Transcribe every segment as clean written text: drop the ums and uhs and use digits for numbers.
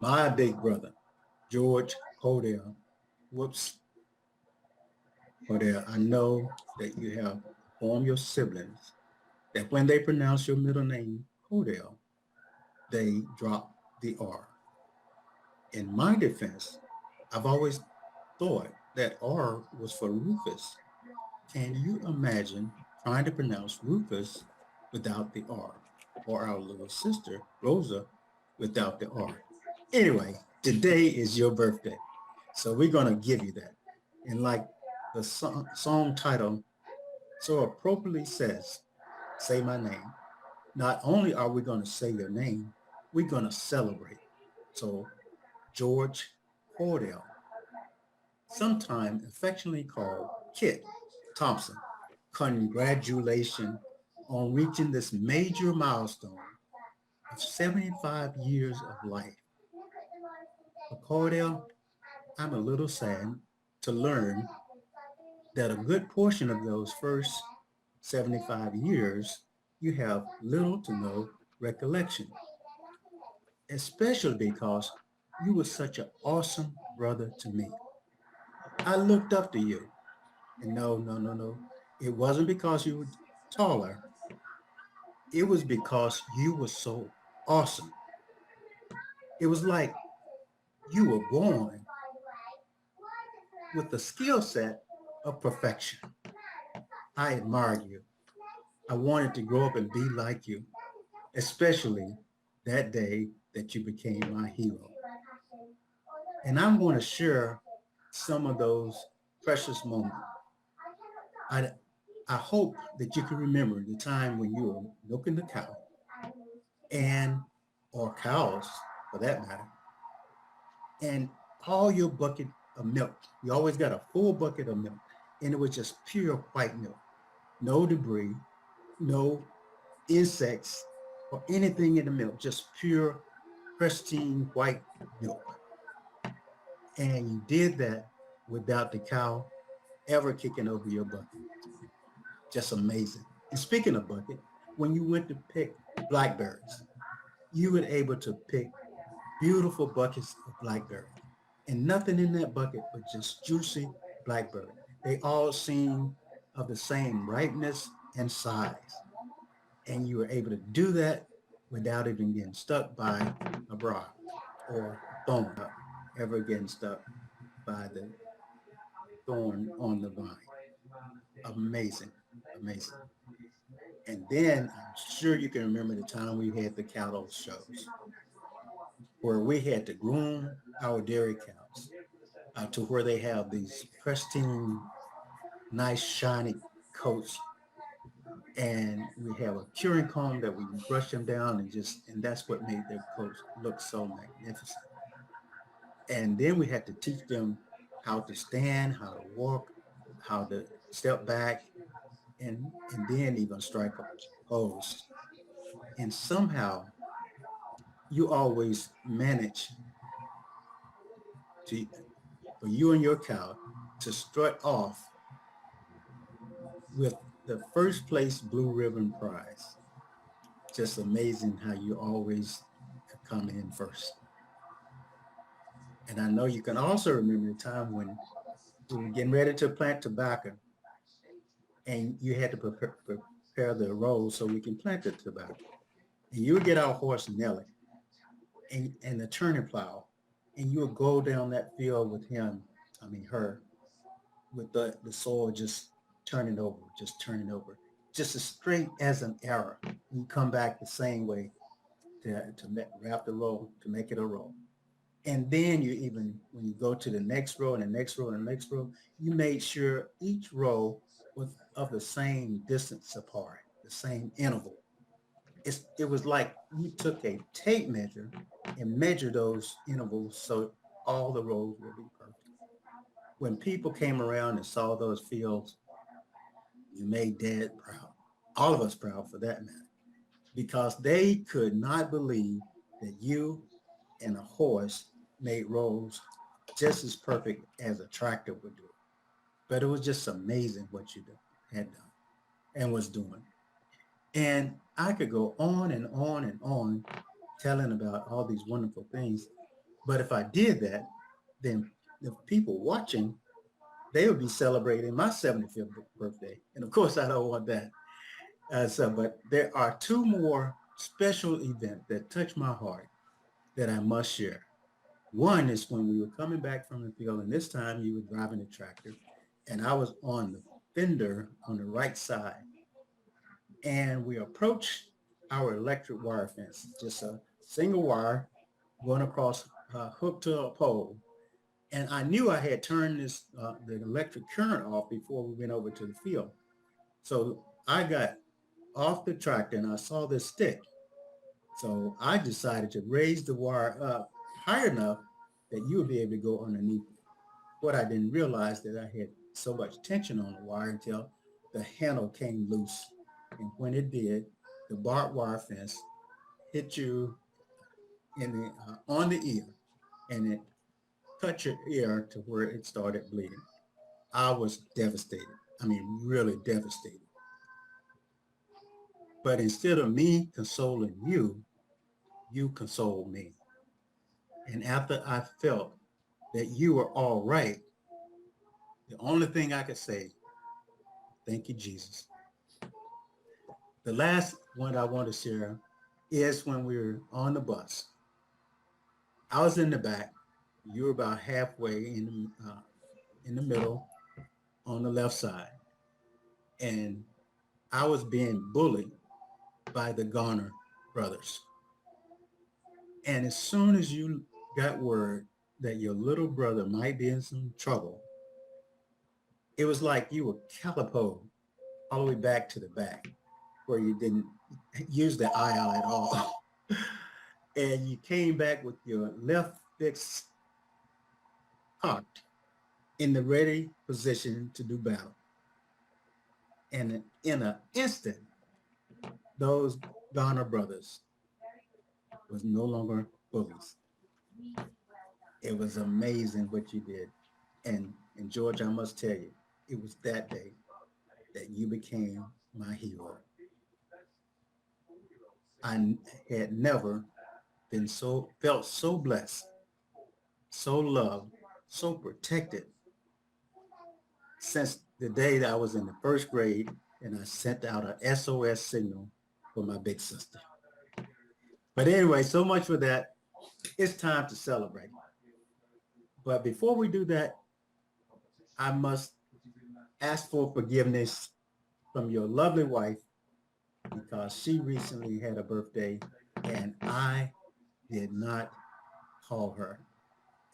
My big brother, George Cordell. Whoops, Cordell, I know that you have informed your siblings that when they pronounce your middle name, Cordell, they drop the R. In my defense, I've always thought that R was for Rufus. Can you imagine trying to pronounce Rufus without the R? Or our little sister, Rosa, without the R? Anyway, today is your birthday. So we're going to give you that. And like the song title so appropriately says, say my name. Not only are we going to say your name, we're going to celebrate. So George Cordell, sometime affectionately called Kit Thompson, congratulations on reaching this major milestone of 75 years of life. For Cordell, I'm a little sad to learn that a good portion of those first 75 years, you have little to no recollection, especially because you were such an awesome brother to me. I looked up to you, and no, no, no, no. It wasn't because you were taller. It was because you were so awesome. It was like you were born with the skill set of perfection. I admired you. I wanted to grow up and be like you, especially that day that you became my hero. And I'm going to share some of those precious moments. I, I hope that you can remember the time when you were milking the cow and, or cows for that matter, and all your bucket of milk. You always got a full bucket of milk, and it was just pure white milk. No debris, no insects or anything in the milk, just pure, pristine white milk. And you did that without the cow ever kicking over your bucket. Just amazing. And speaking of bucket, when you went to pick blackberries, you were able to pick beautiful buckets of blackberry. And nothing in that bucket but just juicy blackberry. They all seem of the same ripeness and size. And you were able to do that without even getting stuck by a briar or a thorn, ever getting stuck by the thorn on the vine. Amazing, amazing. And then I'm sure you can remember the time we had the cattle shows where we had to groom our dairy cows to where they have these pristine, nice, shiny coats. And we have a curing comb that we brush them down and that's what made their coats look so magnificent. And then we had to teach them how to stand, how to walk, how to step back, and then even strike a pose. And somehow you always manage to, for you and your cow to strut off with the first place blue ribbon prize. Just amazing how you always come in first. And I know you can also remember the time when we were getting ready to plant tobacco and you had to prepare the rows so we can plant the tobacco. And you would get our horse Nelly and the turning plow, and you would go down that field with him, I mean her, with the soil just turning over, just as straight as an arrow. You come back the same way to wrap the row, to make it a row. And then you even, when you go to the next row and the next row and the next row, you made sure each row was of the same distance apart, the same interval. It was like you took a tape measure and measured those intervals so all the rows will be perfect. When people came around and saw those fields, you made Dad proud, all of us proud for that matter, because they could not believe that you and a horse made rows just as perfect as a tractor would do it. But it was just amazing what you had done and was doing. And I could go on and on and on telling about all these wonderful things. But if I did that, then the people watching, they would be celebrating my 75th birthday. And of course, I don't want that. But there are two more special events that touch my heart that I must share. One is when we were coming back from the field, and this time you were driving the tractor, and I was on the fender on the right side. And we approached our electric wire fence, just a single wire going across, hooked to a pole. And I knew I had turned the electric current off before we went over to the field. So I got off the tractor and I saw this stick. So I decided to raise the wire up high enough that you would be able to go underneath it. What I didn't realize that I had so much tension on the wire until the handle came loose. And when it did, the barbed wire fence hit you on the ear, and it cut your ear to where it started bleeding. I was devastated. I mean, really devastated. But instead of me consoling you, you consoled me. And after I felt that you were all right, the only thing I could say, thank you, Jesus. The last one I want to share is when we were on the bus. I was in the back. You were about halfway in the middle on the left side. And I was being bullied by the Garner brothers. And as soon as you got word that your little brother might be in some trouble, it was like you were calipoed all the way back to the back where you didn't use the aisle at all. And you came back with your left fist cocked in the ready position to do battle. And in an instant, those Donner brothers was no longer bullies. It was amazing what you did. And George, I must tell you, it was that day that you became my hero. I had never felt so blessed, so loved, so protected since the day that I was in the first grade and I sent out an SOS signal for my big sister. But anyway, so much for that. It's time to celebrate. But before we do that, I must ask for forgiveness from your lovely wife because she recently had a birthday and I did not call her.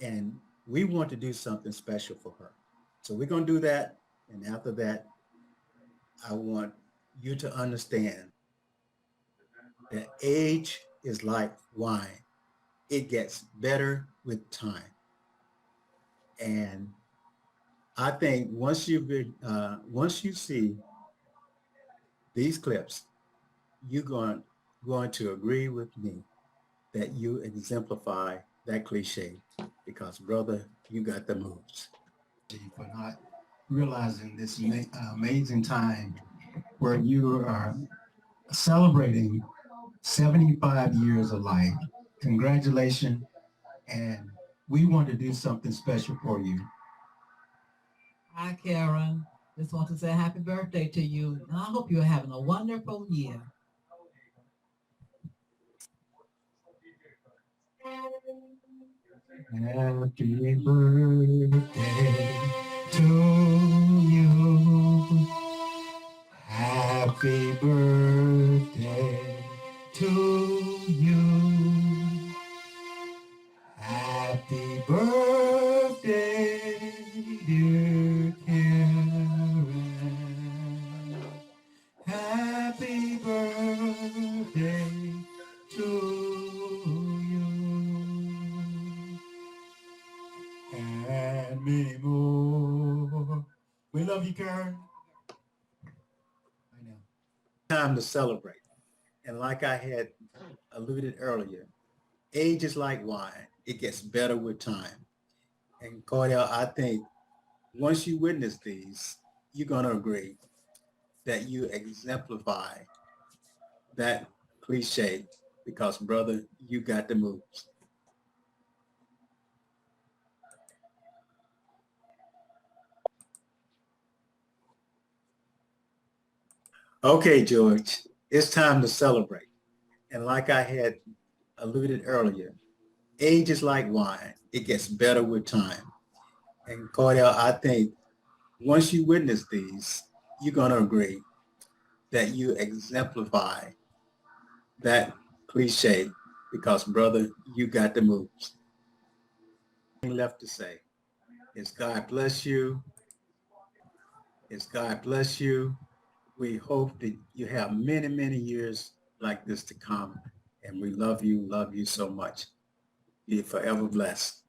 And we want to do something special for her. So we're going to do that. And after that, I want you to understand that age is like wine. It gets better with time. And I think once you see these clips, you're going to agree with me that you exemplify that cliche because, brother, you got the moves. For not realizing this amazing time where you are celebrating 75 years of life. Congratulations. And we want to do something special for you. Hi, Karen. Just want to say happy birthday to you. And I hope you're having a wonderful year. Happy birthday to you. Happy birthday to you. Happy birthday, dear Karen. Happy birthday to you. And many more. We love you, Karen. I know. Time to celebrate. And like I had alluded earlier, age is like wine. It gets better with time. And Cordell, I think once you witness these, you're going to agree that you exemplify that cliche because, brother, you got the moves. Okay, George, it's time to celebrate. And like I had alluded earlier, age is like wine. It gets better with time. And Cordell, I think once you witness these, you're going to agree that you exemplify that cliche because, brother, you got the moves. Left to say is God bless you. Is God bless you. We hope that you have many, many years like this to come. And we love you so much. Be forever blessed.